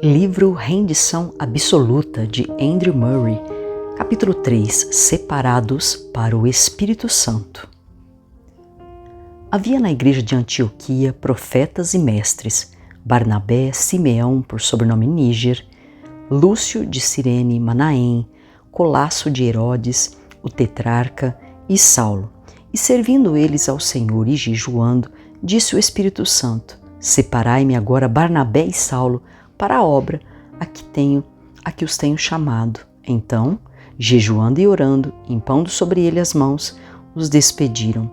Livro Rendição Absoluta, de Andrew Murray, capítulo 3, Separados para o Espírito Santo. Havia na igreja de Antioquia profetas e mestres, Barnabé, Simeão, por sobrenome Níger, Lúcio de Cirene, Manaém, Colasso de Herodes, o tetrarca, e Saulo. E servindo eles ao Senhor e jejuando, disse o Espírito Santo: Separai-me agora Barnabé e Saulo para a obra a que os tenho chamado. Então, jejuando e orando, impondo sobre ele as mãos, os despediram.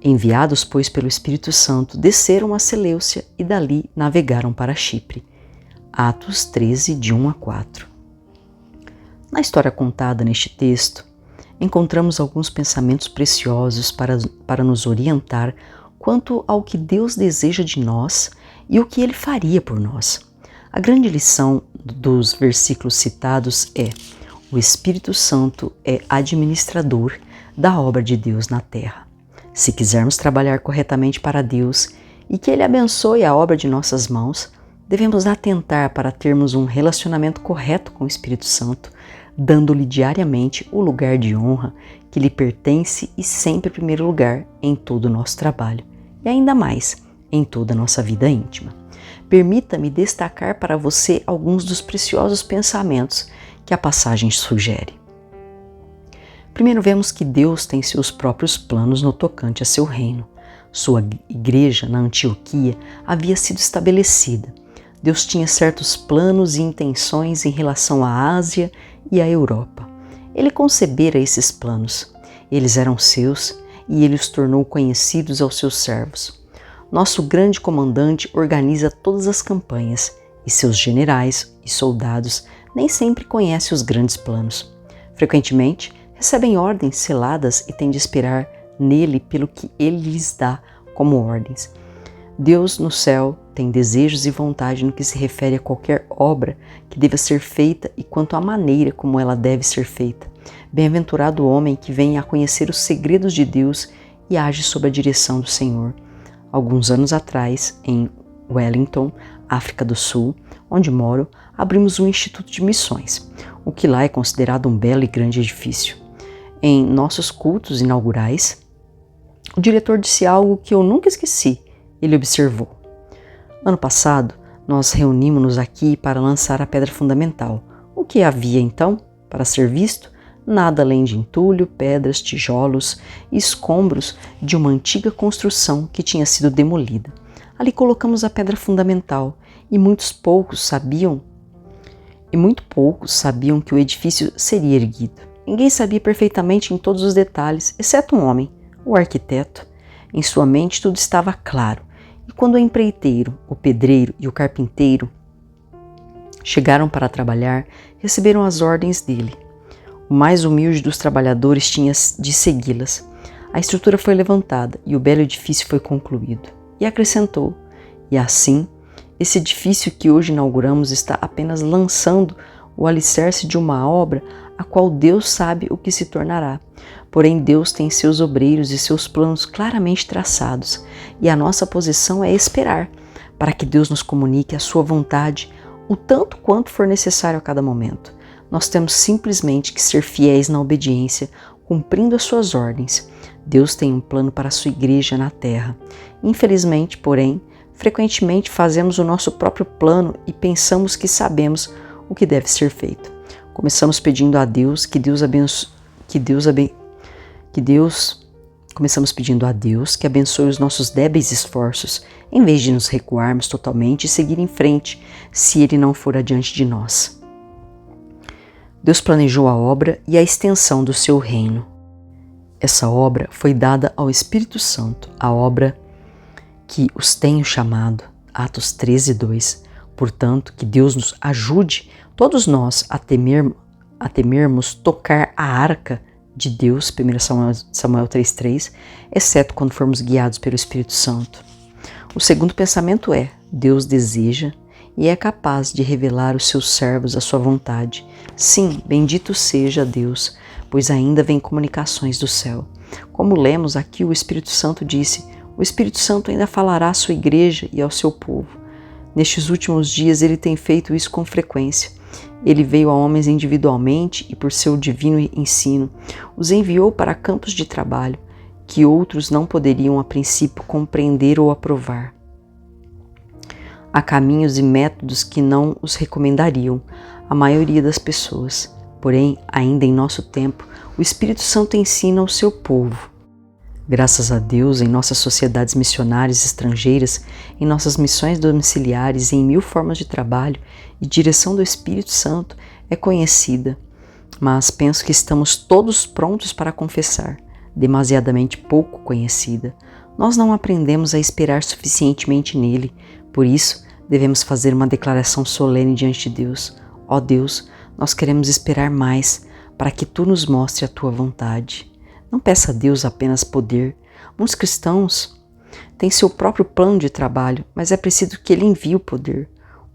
Enviados, pois, pelo Espírito Santo, desceram a Seleucia e dali navegaram para Chipre. Atos 13, de 1 a 4. Na história contada neste texto, encontramos alguns pensamentos preciosos para nos orientar quanto ao que Deus deseja de nós e o que Ele faria por nós. A grande lição dos versículos citados é: o Espírito Santo é administrador da obra de Deus na terra. Se quisermos trabalhar corretamente para Deus e que Ele abençoe a obra de nossas mãos, devemos atentar para termos um relacionamento correto com o Espírito Santo, dando-lhe diariamente o lugar de honra que lhe pertence e sempre em primeiro lugar em todo o nosso trabalho, e ainda mais em toda a nossa vida íntima. Permita-me destacar para você alguns dos preciosos pensamentos que a passagem sugere. Primeiro, vemos que Deus tem seus próprios planos no tocante a seu reino. Sua igreja na Antioquia havia sido estabelecida. Deus tinha certos planos e intenções em relação à Ásia e à Europa. Ele concebera esses planos. Eles eram seus e ele os tornou conhecidos aos seus servos. Nosso grande comandante organiza todas as campanhas e seus generais e soldados nem sempre conhecem os grandes planos. Frequentemente, recebem ordens seladas e têm de esperar nele pelo que ele lhes dá como ordens. Deus no céu tem desejos e vontade no que se refere a qualquer obra que deva ser feita e quanto à maneira como ela deve ser feita. Bem-aventurado o homem que vem a conhecer os segredos de Deus e age sob a direção do Senhor. Alguns anos atrás, em Wellington, África do Sul, onde moro, abrimos um instituto de missões, o que lá é considerado um belo e grande edifício. Em nossos cultos inaugurais, o diretor disse algo que eu nunca esqueci. Ele observou: ano passado, nós reunimos-nos aqui para lançar a pedra fundamental. O que havia então para ser visto? Nada além de entulho, pedras, tijolos e escombros de uma antiga construção que tinha sido demolida. Ali colocamos a pedra fundamental e muito poucos sabiam que o edifício seria erguido. Ninguém sabia perfeitamente em todos os detalhes, exceto um homem, o arquiteto. Em sua mente tudo estava claro. E quando o empreiteiro, o pedreiro e o carpinteiro chegaram para trabalhar, receberam as ordens dele. O mais humilde dos trabalhadores tinha de segui-las. A estrutura foi levantada e o belo edifício foi concluído. E acrescentou: e assim, esse edifício que hoje inauguramos está apenas lançando o alicerce de uma obra a qual Deus sabe o que se tornará. Porém, Deus tem seus obreiros e seus planos claramente traçados, e a nossa posição é esperar para que Deus nos comunique a sua vontade o tanto quanto for necessário a cada momento. Nós temos simplesmente que ser fiéis na obediência, cumprindo as suas ordens. Deus tem um plano para a sua igreja na terra. Infelizmente, porém, frequentemente fazemos o nosso próprio plano e pensamos que sabemos o que deve ser feito. Começamos pedindo a Deus que abençoe os nossos débeis esforços, em vez de nos recuarmos totalmente e seguir em frente, se Ele não for adiante de nós. Deus planejou a obra e a extensão do seu reino. Essa obra foi dada ao Espírito Santo, a obra que os tenho chamado, Atos 13, 2. Portanto, que Deus nos ajude, todos nós, a temermos tocar a arca de Deus, 1 Samuel 3,3, exceto quando formos guiados pelo Espírito Santo. O segundo pensamento é: Deus deseja e é capaz de revelar aos seus servos a sua vontade. Sim, bendito seja Deus, pois ainda vem comunicações do céu. Como lemos aqui, o Espírito Santo disse: o Espírito Santo ainda falará à sua igreja e ao seu povo. Nestes últimos dias ele tem feito isso com frequência. Ele veio a homens individualmente e, por seu divino ensino, os enviou para campos de trabalho que outros não poderiam a princípio compreender ou aprovar. Há caminhos e métodos que não os recomendariam a maioria das pessoas. Porém, ainda em nosso tempo, o Espírito Santo ensina ao seu povo. Graças a Deus, em nossas sociedades missionárias estrangeiras, em nossas missões domiciliares e em mil formas de trabalho e direção do Espírito Santo é conhecida, mas penso que estamos todos prontos para confessar, demasiadamente pouco conhecida. Nós não aprendemos a esperar suficientemente nele, por isso devemos fazer uma declaração solene diante de Deus. Ó Deus, nós queremos esperar mais para que Tu nos mostre a Tua vontade. Não peça a Deus apenas poder. Muitos cristãos têm seu próprio plano de trabalho, mas é preciso que Ele envie o poder.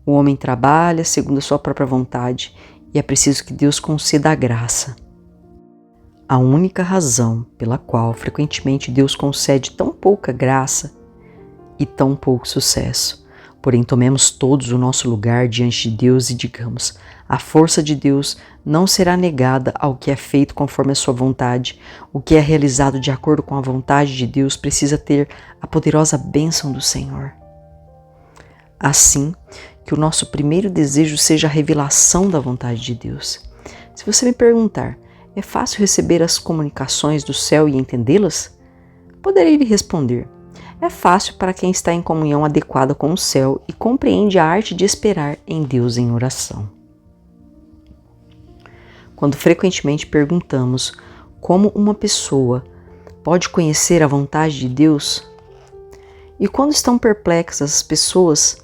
O homem trabalha segundo a sua própria vontade e é preciso que Deus conceda a graça. A única razão pela qual frequentemente Deus concede tão pouca graça e tão pouco sucesso. Porém, tomemos todos o nosso lugar diante de Deus e digamos: a força de Deus não será negada ao que é feito conforme a sua vontade. O que é realizado de acordo com a vontade de Deus precisa ter a poderosa bênção do Senhor. Assim, que o nosso primeiro desejo seja a revelação da vontade de Deus. Se você me perguntar, é fácil receber as comunicações do céu e entendê-las? Poderei lhe responder: é fácil para quem está em comunhão adequada com o céu e compreende a arte de esperar em Deus em oração. Quando frequentemente perguntamos como uma pessoa pode conhecer a vontade de Deus, e quando estão perplexas as pessoas,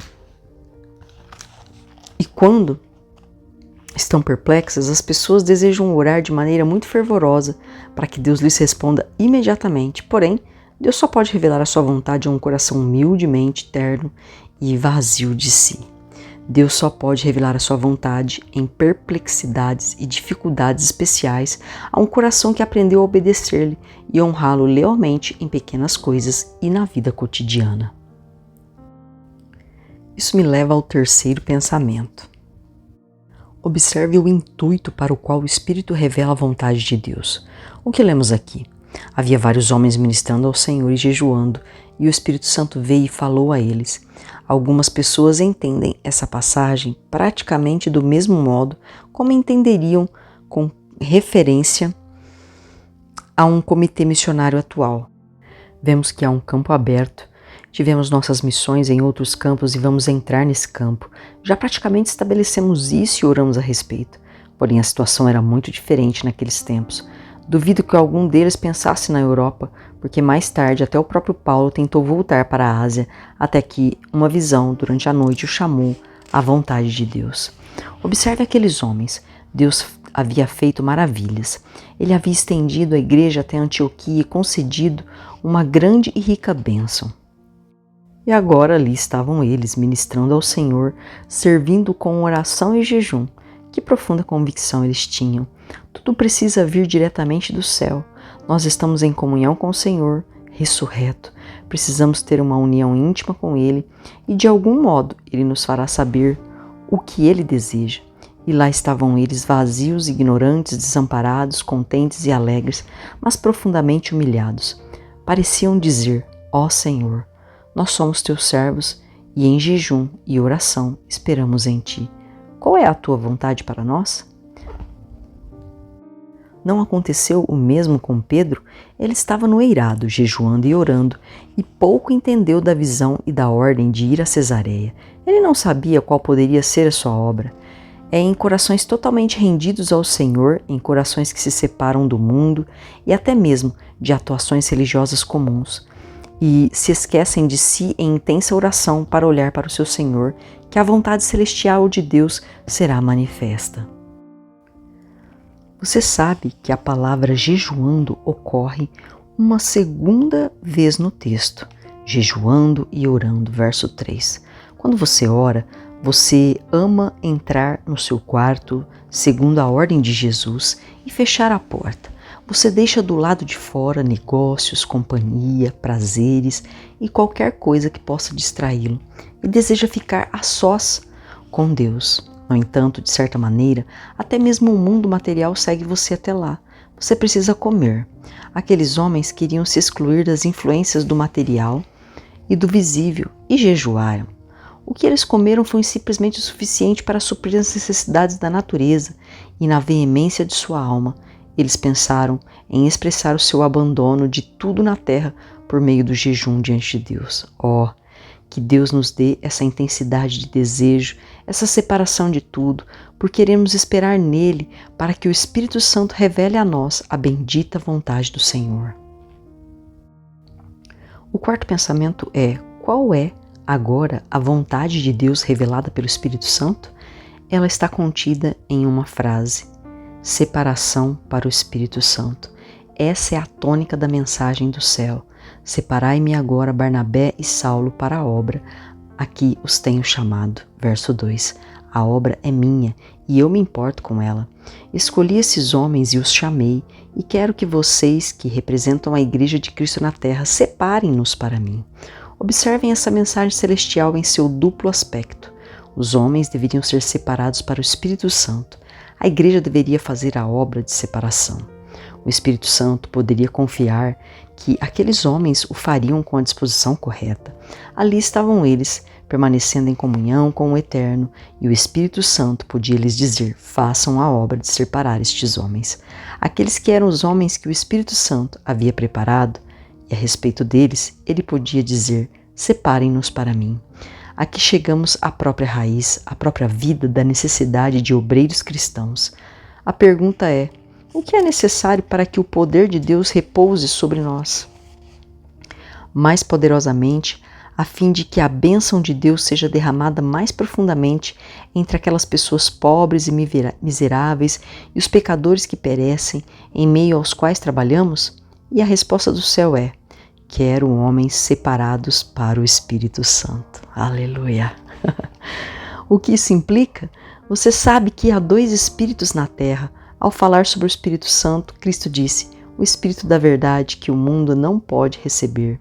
desejam orar de maneira muito fervorosa para que Deus lhes responda imediatamente. Porém, Deus só pode revelar a sua vontade a um coração humildemente terno e vazio de si. Deus só pode revelar a sua vontade em perplexidades e dificuldades especiais a um coração que aprendeu a obedecer-lhe e honrá-lo lealmente em pequenas coisas e na vida cotidiana. Isso me leva ao terceiro pensamento. Observe o intuito para o qual o Espírito revela a vontade de Deus. O que lemos aqui? Havia vários homens ministrando ao Senhor e jejuando, e o Espírito Santo veio e falou a eles. Algumas pessoas entendem essa passagem praticamente do mesmo modo como entenderiam com referência a um comitê missionário atual. Vemos que há um campo aberto, tivemos nossas missões em outros campos e vamos entrar nesse campo. Já praticamente estabelecemos isso e oramos a respeito. Porém, a situação era muito diferente naqueles tempos. Duvido que algum deles pensasse na Europa, porque mais tarde até o próprio Paulo tentou voltar para a Ásia, até que uma visão durante a noite o chamou à vontade de Deus. Observe aqueles homens. Deus havia feito maravilhas. Ele havia estendido a igreja até Antioquia e concedido uma grande e rica bênção. E agora ali estavam eles, ministrando ao Senhor, servindo com oração e jejum. Que profunda convicção eles tinham. Tudo precisa vir diretamente do céu. Nós estamos em comunhão com o Senhor, ressurreto. Precisamos ter uma união íntima com Ele e de algum modo Ele nos fará saber o que Ele deseja. E lá estavam eles vazios, ignorantes, desamparados, contentes e alegres, mas profundamente humilhados. Pareciam dizer: ó Senhor, nós somos teus servos e em jejum e oração esperamos em Ti. Qual é a Tua vontade para nós? Não aconteceu o mesmo com Pedro? Ele estava no eirado, jejuando e orando, e pouco entendeu da visão e da ordem de ir a Cesareia. Ele não sabia qual poderia ser a sua obra. É em corações totalmente rendidos ao Senhor, em corações que se separam do mundo e até mesmo de atuações religiosas comuns, e se esquecem de si em intensa oração para olhar para o seu Senhor, que a vontade celestial de Deus será manifesta. Você sabe que a palavra jejuando ocorre uma segunda vez no texto, jejuando e orando, verso 3. Quando você ora, você ama entrar no seu quarto, segundo a ordem de Jesus, e fechar a porta. Você deixa do lado de fora negócios, companhia, prazeres e qualquer coisa que possa distraí-lo. e deseja ficar a sós com Deus. No entanto, de certa maneira, até mesmo o mundo material segue você até lá. Você precisa comer. Aqueles homens queriam se excluir das influências do material e do visível e jejuaram. O que eles comeram foi simplesmente o suficiente para suprir as necessidades da natureza e, na veemência de sua alma, eles pensaram em expressar o seu abandono de tudo na terra por meio do jejum diante de Deus. Oh, que Deus nos dê essa intensidade de desejo, essa separação de tudo, por queremos esperar nele para que o Espírito Santo revele a nós a bendita vontade do Senhor. O quarto pensamento é: qual é agora a vontade de Deus revelada pelo Espírito Santo? Ela está contida em uma frase: separação para o Espírito Santo. Essa é a tônica da mensagem do céu. Separai-me agora Barnabé e Saulo para a obra. Aqui os tenho chamado. Verso 2. A obra é minha e eu me importo com ela. Escolhi esses homens e os chamei, e quero que vocês, que representam a Igreja de Cristo na terra, separem-nos para mim. Observem essa mensagem celestial em seu duplo aspecto. Os homens deveriam ser separados para o Espírito Santo. A Igreja deveria fazer a obra de separação. O Espírito Santo poderia confiar que aqueles homens o fariam com a disposição correta. Ali estavam eles, permanecendo em comunhão com o Eterno, e o Espírito Santo podia lhes dizer: façam a obra de separar estes homens. Aqueles que eram os homens que o Espírito Santo havia preparado, e a respeito deles, ele podia dizer: separem-nos para mim. Aqui chegamos à própria raiz, à própria vida da necessidade de obreiros cristãos. A pergunta é: o que é necessário para que o poder de Deus repouse sobre nós? Mais poderosamente, a fim de que a bênção de Deus seja derramada mais profundamente entre aquelas pessoas pobres e miseráveis e os pecadores que perecem, em meio aos quais trabalhamos? E a resposta do céu é: quero homens separados para o Espírito Santo. Aleluia! O que isso implica? Você sabe que há 2 Espíritos na terra. Ao falar sobre o Espírito Santo, Cristo disse: o Espírito da verdade que o mundo não pode receber.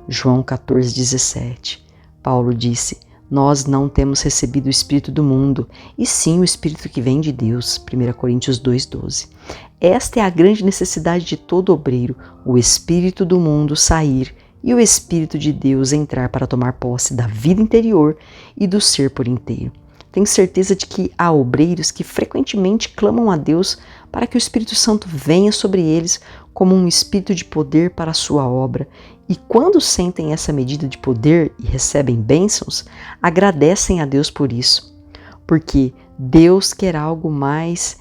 João 14,17. Paulo disse: nós não temos recebido o Espírito do mundo, e sim o Espírito que vem de Deus. 1 Coríntios 2,12. Esta é a grande necessidade de todo obreiro: o Espírito do mundo sair e o Espírito de Deus entrar para tomar posse da vida interior e do ser por inteiro. Tenho certeza de que há obreiros que frequentemente clamam a Deus para que o Espírito Santo venha sobre eles como um espírito de poder para a sua obra, e quando sentem essa medida de poder e recebem bênçãos, agradecem a Deus por isso, porque Deus quer algo mais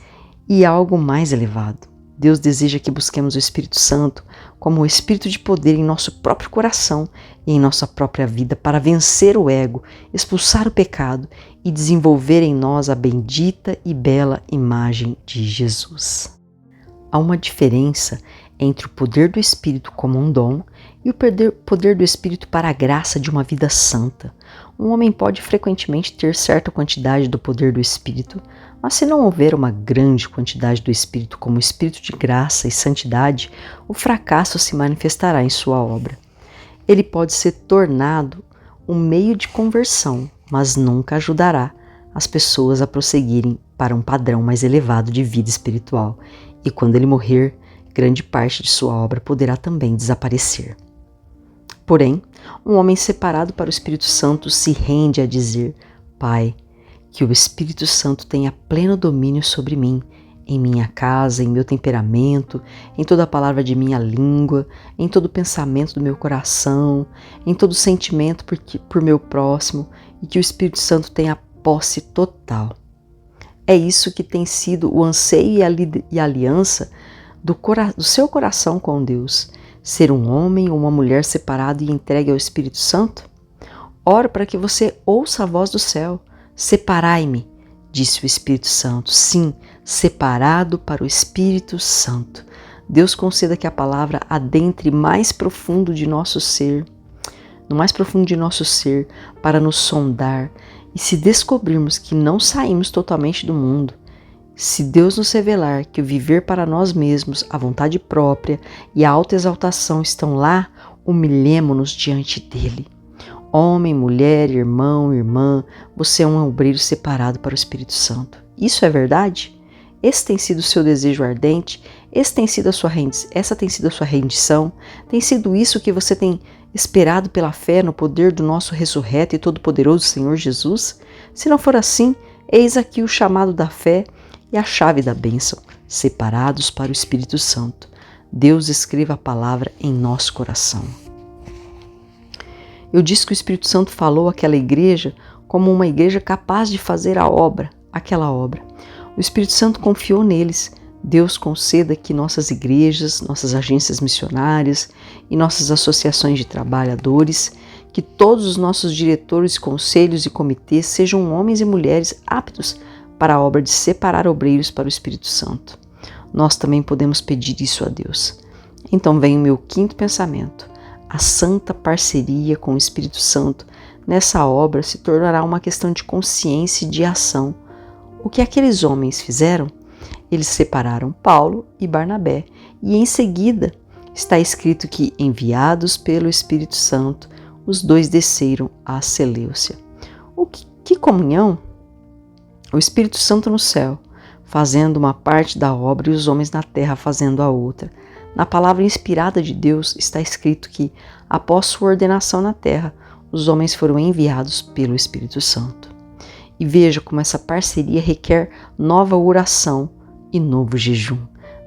e algo mais elevado. Deus deseja que busquemos o Espírito Santo como o espírito de poder em nosso próprio coração e em nossa própria vida para vencer o ego, expulsar o pecado e desenvolver em nós a bendita e bela imagem de Jesus. Há uma diferença entre o poder do Espírito como um dom e o poder do Espírito para a graça de uma vida santa. Um homem pode frequentemente ter certa quantidade do poder do Espírito, mas se não houver uma grande quantidade do Espírito como Espírito de graça e santidade, o fracasso se manifestará em sua obra. Ele pode ser tornado um meio de conversão, mas nunca ajudará as pessoas a prosseguirem para um padrão mais elevado de vida espiritual. E quando ele morrer, grande parte de sua obra poderá também desaparecer. Porém, um homem separado para o Espírito Santo se rende a dizer: Pai, que o Espírito Santo tenha pleno domínio sobre mim, em minha casa, em meu temperamento, em toda a palavra de minha língua, em todo o pensamento do meu coração, em todo o sentimento por meu próximo, e que o Espírito Santo tenha posse total. É isso que tem sido o anseio e a aliança do seu coração com Deus. Ser um homem ou uma mulher separado e entregue ao Espírito Santo? Oro para que você ouça a voz do céu. Separai-me, disse o Espírito Santo. Sim, separado para o Espírito Santo. Deus conceda que a palavra adentre mais profundo de nosso ser, no mais profundo de nosso ser, para nos sondar. E se descobrirmos que não saímos totalmente do mundo, se Deus nos revelar que o viver para nós mesmos, a vontade própria e a autoexaltação estão lá, humilhemo-nos diante dele. Homem, mulher, irmão, irmã, você é um obreiro separado para o Espírito Santo. Isso é verdade? Esse tem sido o seu desejo ardente? Essa tem sido a sua rendição? Tem sido isso que você tem esperado pela fé no poder do nosso ressurreto e todo-poderoso Senhor Jesus? Se não for assim, eis aqui o chamado da fé e a chave da bênção, separados para o Espírito Santo. Deus escreva a palavra em nosso coração. Eu disse que o Espírito Santo falou àquela igreja como uma igreja capaz de fazer aquela obra. O Espírito Santo confiou neles. Deus conceda que nossas igrejas, nossas agências missionárias e nossas associações de trabalhadores, que todos os nossos diretores, conselhos e comitês sejam homens e mulheres aptos para a obra de separar obreiros para o Espírito Santo. Nós também podemos pedir isso a Deus. Então vem o meu quinto pensamento. A santa parceria com o Espírito Santo nessa obra se tornará uma questão de consciência e de ação. O que aqueles homens fizeram? Eles separaram Paulo e Barnabé e em seguida está escrito que, enviados pelo Espírito Santo, os dois desceram a Seleucia. Que comunhão! O Espírito Santo no céu, fazendo uma parte da obra e os homens na terra fazendo a outra. Na palavra inspirada de Deus está escrito que, após sua ordenação na terra, os homens foram enviados pelo Espírito Santo. E veja como essa parceria requer nova oração e novo jejum.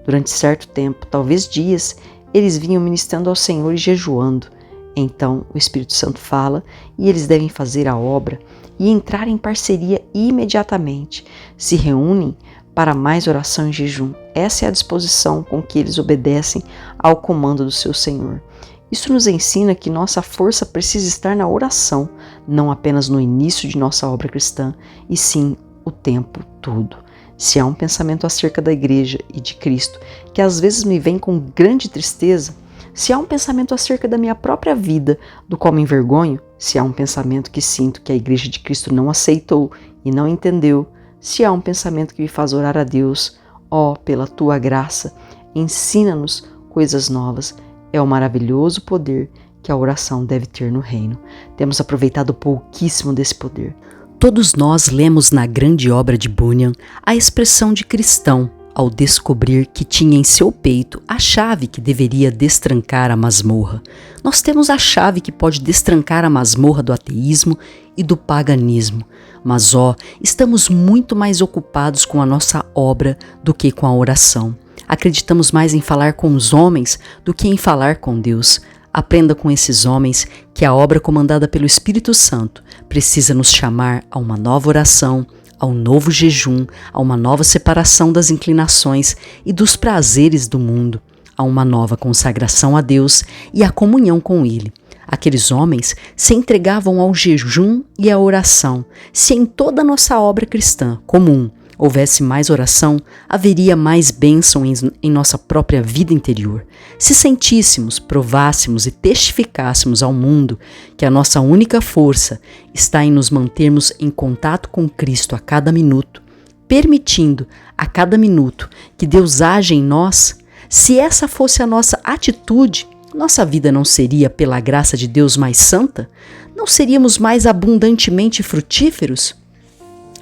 Durante certo tempo, talvez dias, eles vinham ministrando ao Senhor e jejuando. Então o Espírito Santo fala e eles devem fazer a obra e entrar em parceria imediatamente. Se reúnem para mais oração e jejum. Essa é a disposição com que eles obedecem ao comando do seu Senhor. Isso nos ensina que nossa força precisa estar na oração, não apenas no início de nossa obra cristã, e sim o tempo todo. Se há um pensamento acerca da igreja e de Cristo que às vezes me vem com grande tristeza, se há um pensamento acerca da minha própria vida, do qual me envergonho, se há um pensamento que sinto que a igreja de Cristo não aceitou e não entendeu, se há um pensamento que me faz orar a Deus, ó, pela tua graça, ensina-nos coisas novas. É o maravilhoso poder que a oração deve ter no reino. Temos aproveitado pouquíssimo desse poder. Todos nós lemos na grande obra de Bunyan a expressão de cristão ao descobrir que tinha em seu peito a chave que deveria destrancar a masmorra. Nós temos a chave que pode destrancar a masmorra do ateísmo e do paganismo. Mas estamos muito mais ocupados com a nossa obra do que com a oração. Acreditamos mais em falar com os homens do que em falar com Deus. Aprenda com esses homens que a obra comandada pelo Espírito Santo precisa nos chamar a uma nova oração, a um novo jejum, a uma nova separação das inclinações e dos prazeres do mundo, a uma nova consagração a Deus e a comunhão com Ele. Aqueles homens se entregavam ao jejum e à oração. Se em toda a nossa obra cristã comum houvesse mais oração, haveria mais bênção em nossa própria vida interior. Se sentíssemos, provássemos e testificássemos ao mundo que a nossa única força está em nos mantermos em contato com Cristo a cada minuto, permitindo a cada minuto que Deus age em nós, se essa fosse a nossa atitude, nossa vida não seria, pela graça de Deus, mais santa? Não seríamos mais abundantemente frutíferos?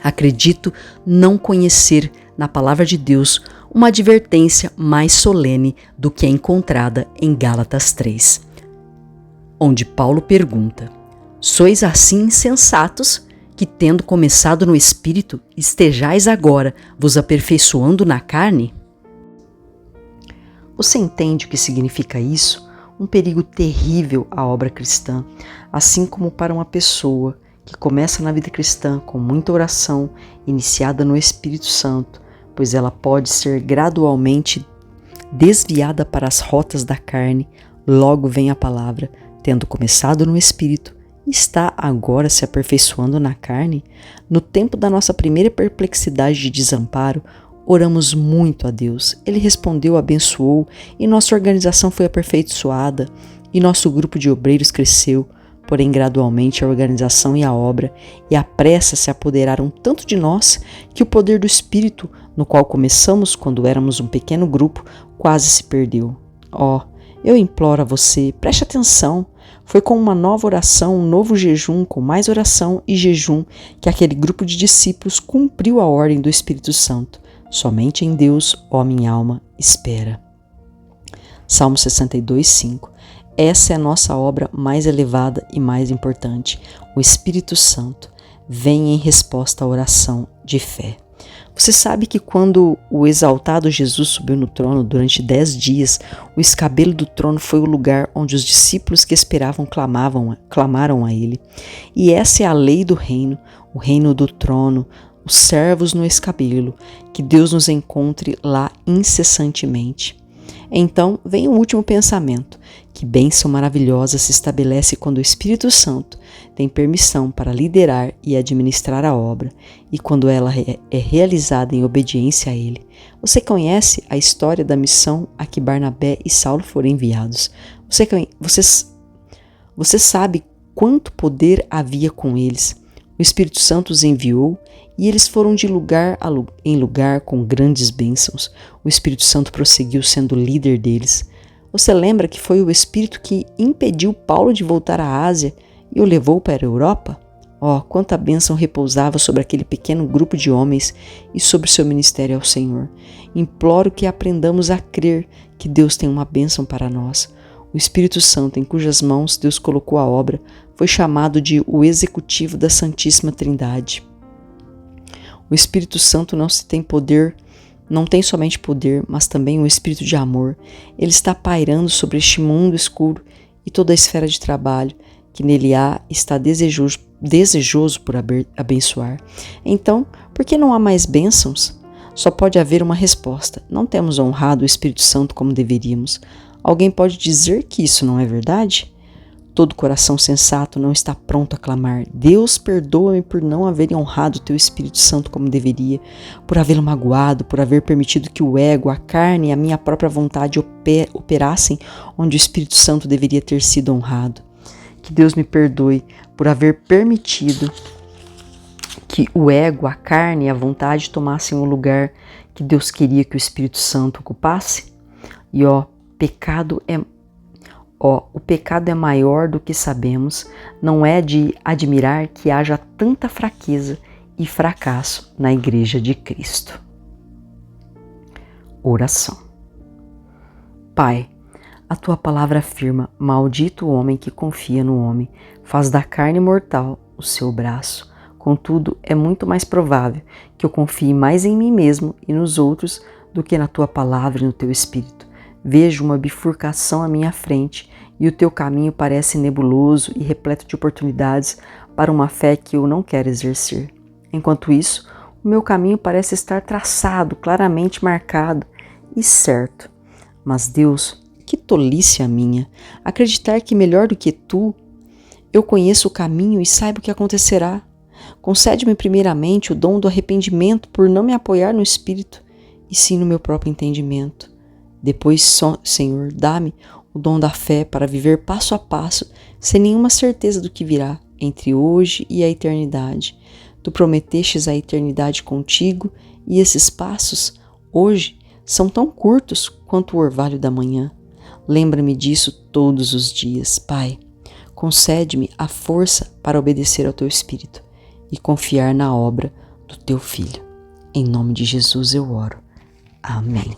Acredito não conhecer na palavra de Deus uma advertência mais solene do que a encontrada em Gálatas 3, onde Paulo pergunta: sois assim insensatos que, tendo começado no Espírito, estejais agora vos aperfeiçoando na carne? Você entende o que significa isso? Um perigo terrível à obra cristã, assim como para uma pessoa que começa na vida cristã com muita oração, iniciada no Espírito Santo, pois ela pode ser gradualmente desviada para as rotas da carne. Logo vem a palavra, tendo começado no Espírito, está agora se aperfeiçoando na carne. No tempo da nossa primeira perplexidade de desamparo, oramos muito a Deus. Ele respondeu, abençoou, e nossa organização foi aperfeiçoada, e nosso grupo de obreiros cresceu. Porém, gradualmente, a organização e a obra e a pressa se apoderaram tanto de nós que o poder do Espírito, no qual começamos quando éramos um pequeno grupo, quase se perdeu. Eu imploro a você, preste atenção. Foi com uma nova oração, um novo jejum, com mais oração e jejum, que aquele grupo de discípulos cumpriu a ordem do Espírito Santo. Somente em Deus, ó minha alma, espera. Salmo 62, 5. Essa é a nossa obra mais elevada e mais importante. O Espírito Santo vem em resposta à oração de fé. Você sabe que quando o exaltado Jesus subiu no trono durante 10 dias, o escabelo do trono foi o lugar onde os discípulos que esperavam clamaram a ele. E essa é a lei do reino, o reino do trono, os servos no escabelo, que Deus nos encontre lá incessantemente. Então vem o último pensamento: que bênção maravilhosa se estabelece quando o Espírito Santo tem permissão para liderar e administrar a obra, e quando ela é realizada em obediência a Ele. Você conhece a história da missão a que Barnabé e Saulo foram enviados. Você sabe quanto poder havia com eles. O Espírito Santo os enviou e eles foram de lugar em lugar com grandes bênçãos. O Espírito Santo prosseguiu sendo líder deles. Você lembra que foi o Espírito que impediu Paulo de voltar à Ásia e o levou para a Europa? Oh, quanta bênção repousava sobre aquele pequeno grupo de homens e sobre seu ministério ao Senhor. Imploro que aprendamos a crer que Deus tem uma bênção para nós. O Espírito Santo, em cujas mãos Deus colocou a obra, foi chamado de o executivo da Santíssima Trindade. O Espírito Santo não tem somente poder, mas também um espírito de amor. Ele está pairando sobre este mundo escuro e toda a esfera de trabalho que nele há, está desejoso por abençoar. Então, por que não há mais bênçãos? Só pode haver uma resposta: não temos honrado o Espírito Santo como deveríamos. Alguém pode dizer que isso não é verdade? Todo coração sensato não está pronto a clamar: Deus, perdoa-me por não haver honrado o teu Espírito Santo como deveria, por havê-lo magoado, por haver permitido que o ego, a carne e a minha própria vontade operassem onde o Espírito Santo deveria ter sido honrado. Que Deus me perdoe por haver permitido que o ego, a carne e a vontade tomassem o lugar que Deus queria que o Espírito Santo ocupasse. E o pecado é maior do que sabemos. Não é de admirar que haja tanta fraqueza e fracasso na Igreja de Cristo. Oração. Pai, a tua palavra afirma: maldito o homem que confia no homem, faz da carne mortal o seu braço. Contudo, é muito mais provável que eu confie mais em mim mesmo e nos outros do que na tua palavra e no teu Espírito. Vejo uma bifurcação à minha frente e o teu caminho parece nebuloso e repleto de oportunidades para uma fé que eu não quero exercer. Enquanto isso, o meu caminho parece estar traçado, claramente marcado e certo. Mas Deus, que tolice a minha, acreditar que melhor do que tu, eu conheço o caminho e saiba o que acontecerá. Concede-me primeiramente o dom do arrependimento por não me apoiar no Espírito, e sim no meu próprio entendimento. Depois, Senhor, dá-me o dom da fé para viver passo a passo, sem nenhuma certeza do que virá entre hoje e a eternidade. Tu prometestes a eternidade contigo, e esses passos, hoje, são tão curtos quanto o orvalho da manhã. Lembra-me disso todos os dias, Pai. Concede-me a força para obedecer ao teu Espírito e confiar na obra do teu Filho. Em nome de Jesus eu oro. Amém.